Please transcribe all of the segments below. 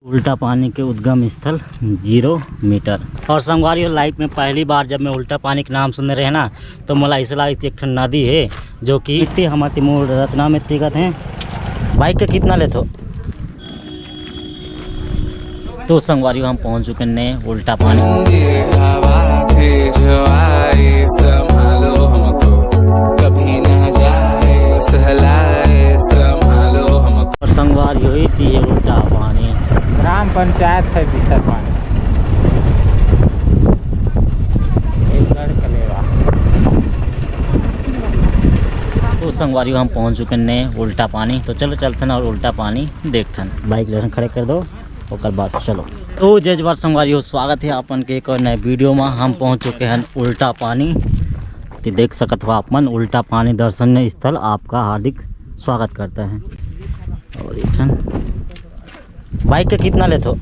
उल्टा पानी के उद्गम स्थल 0 मीटर। और संगवारी लाइफ में पहली बार जब मैं उल्टा पानी के नाम सुन रहे ना तो मला ऐसा लगा एक नदी है जो कि हमारे मूल रचना में तिगत हैं। बाइक का कितना लेते हो? तो संगवारी हम पहुंच चुके हैं उल्टा पानी। और संगवारी हुई थी ये उल्टा पानी, ग्राम पंचायत है बिस्तर पानी तो संगवारी हम पहुंच चुके हैं उल्टा पानी। तो चलो चलते हैं और उल्टा पानी देखते हैं। बाइक लेकर खड़े कर दो और बाद चलो। तो जय जवाहर संगवारी हो, स्वागत है अपन के एक और नए वीडियो में। हम पहुंच चुके हैं उल्टा पानी। तो देख सकते हो आप मन उल्टा पानी दर्शनीय स्थल आपका हार्दिक स्वागत करता है। और इठन बाइक का कितना लेते हो?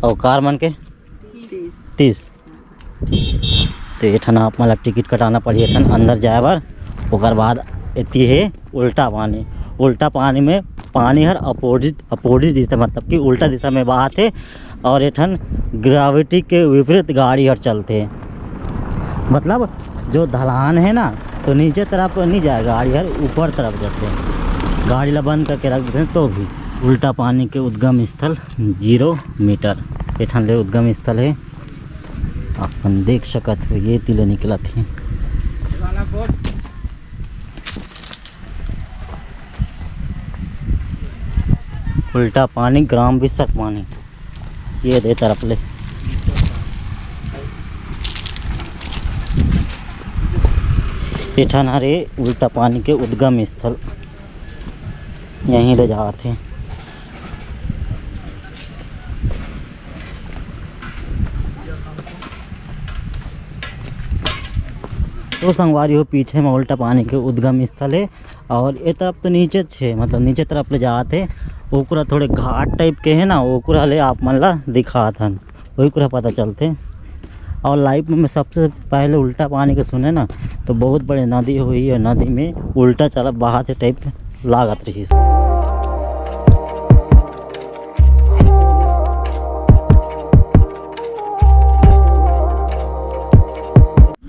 और कार मन के 30। तो इठन आप मतलब टिकट कटाना पड़ी इठन अंदर जाए बार। ओकर बाद इतनी है उल्टा पानी। उल्टा पानी में पानी हर अपोजिट दिशा मतलब कि उल्टा दिशा में बहात है। और इठन ग्रेविटी के विपरीत गाड़ी हर चलते हैं। मतलब जो ढलान है ना तो नीचे तरफ नहीं जाए, गाड़ी हर ऊपर तरफ जाते हैं। गाड़ी ला बंद करके रख देते हैं तो भी। उल्टा पानी के उद्गम स्थल 0 मीटर इठन ले उद्गम स्थल है। अपन देख सकत हो ये तिले निकला थी। उल्टा पानी ग्राम विसक पानी ये दे तरफ ले। इठन हरे उल्टा पानी के उद्गम स्थल यहीं ले जाते हैं। तो संगवारी हो पीछे में उल्टा पानी के उद्गम स्थल है। और ये तरफ तो नीचे छे मतलब नीचे तरफ ले जाते ओकरा थोड़े घाट टाइप के है ना, ओकरा ले आप मन ला दिखात हन वही कुरा पता चलते। और लाइफ में सबसे पहले उल्टा पानी के सुने ना तो बहुत बड़े नदी हुई है, नदी में उल्टा चला बहाते टाइप के लागत रही।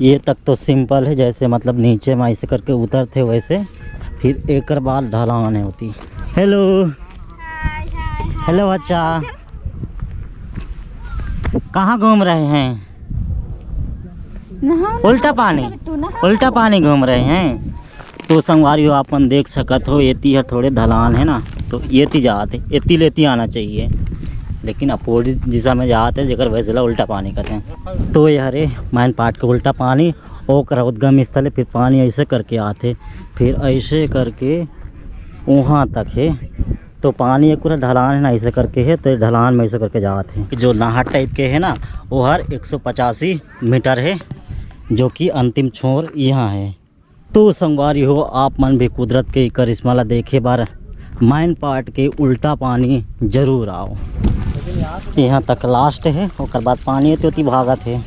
ये तक तो सिंपल है, जैसे मतलब नीचे में ऐसे करके उतरते वैसे फिर एक बाद ढलान होती। हेलो हेलो अच्छा, कहाँ घूम रहे हैं? उल्टा पानी घूम रहे हैं। तो संगवारी हो अपन देख सकत हो एती है थोड़े ढलान है ना तो एती जाते एती लेती आना चाहिए, लेकिन अपोजिट दिशा में जाते जेकर वजह से उल्टा पानी कहते हैं। तो ये हरे माइन पाट के उल्टा पानी और उद्गम स्थल है। फिर पानी ऐसे करके आते फिर ऐसे करके वहाँ तक है। तो पानी एक पूरा ढलान है ना ऐसे करके है, तो ढलान में ऐसे करके जाते हैं। जो नहर टाइप के है ना वो हर 185 मीटर है, जो कि अंतिम छोर यहाँ है। तो संगवारी हो आप मन भी कुदरत के करिश्मा ला देखे बार माइन पाट के उल्टा पानी जरूर आओ। यहाँ तक लास्ट है, और बाद पानी तो भागत है।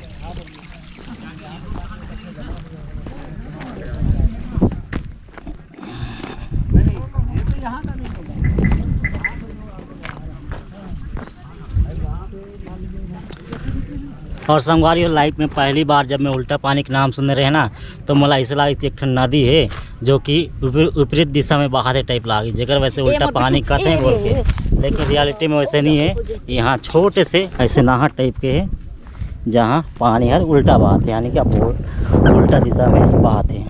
और संगवारी लाइफ में पहली बार जब मैं उल्टा पानी के नाम सुन रहे ना तो मला ऐसा लगा एक नदी है जो कि विपरीत दिशा में बहाते टाइप लागी, जेकर वैसे उल्टा पानी कहते हैं बोल के। लेकिन रियलिटी में वैसे नहीं है। यहाँ छोटे से ऐसे नहर टाइप के है जहाँ पानी हर उल्टा बहाते यानी कि आप उल्टा दिशा में बहाते हैं।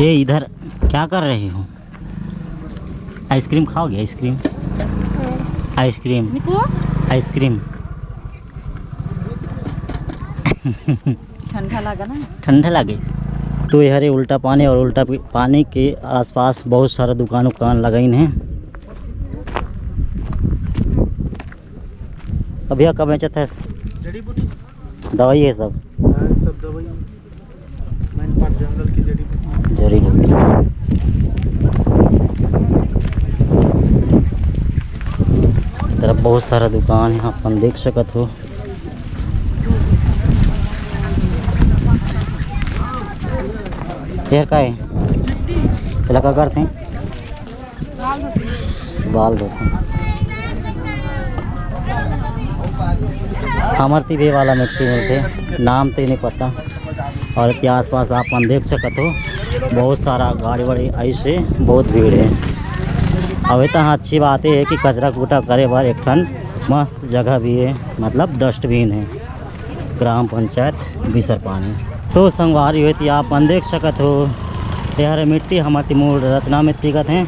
ये इधर क्या कर रहे हो? आइसक्रीम खाओगे? आइसक्रीम आइसक्रीम आइसक्रीम ठंडा लगा ना, ठंडा लगे। तो ये हरे उल्टा पानी और उल्टा पानी के आसपास बहुत सारा दुकान लगाइन है। अभी कब बेचत है? जड़ी बूटी दवाई है सब दवाई जंगल की जड़ी जड़ी बूटी। तरफ बहुत सारा दुकान है, अपन देख सकत हो। क्या है पहला क्या करते हैं? बाल धोते हैं। अमरती वे वाला मिट्टी मिलते, नाम तो नहीं पता। और इसके आस पास आप देख सकत हो बहुत सारा गाड़ी वाड़ी ऐसे बहुत भीड़ है। अब इतना अच्छी बात है कि कचरा कूटा करे बार एक ठन मस्त जगह भी है, मतलब डस्टबिन है। ग्राम पंचायत बिसरपानी। तो संगवारी हुई आप देख सकत हो यार मिट्टी हमारी मूल रचना मिट्टी का है।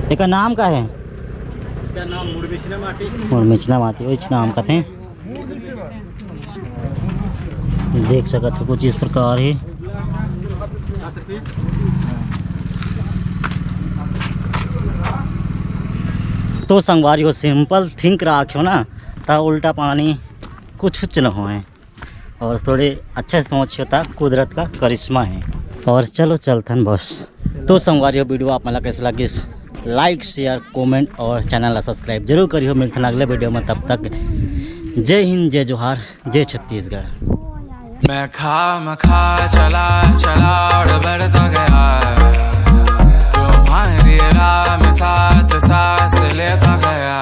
इसका नाम का है? इसका नाम मुड़मिचना माटी। मुड़मिचना माटी इस नाम का थे। देख सकत हो कुछ इस प्रकार है। तो संगवारी हो सिंपल थिंक रखो ना ता उल्टा पानी कुछ न हो है, और थोड़े अच्छा सोच होता कुदरत का करिश्मा है। और चलो चलथन बस। तो संगवारी हो वीडियो आप मला कैसे लगी लाइक शेयर कमेंट और चैनल ला सब्सक्राइब जरूर करियो। मिलते हैं अगले वीडियो में, तब तक जय हिंद जय जोहार जय छत्तीसगढ़। मैं खा चला और बढ़ता गया, तुम्हारी राह में साथ सांस लेता गया।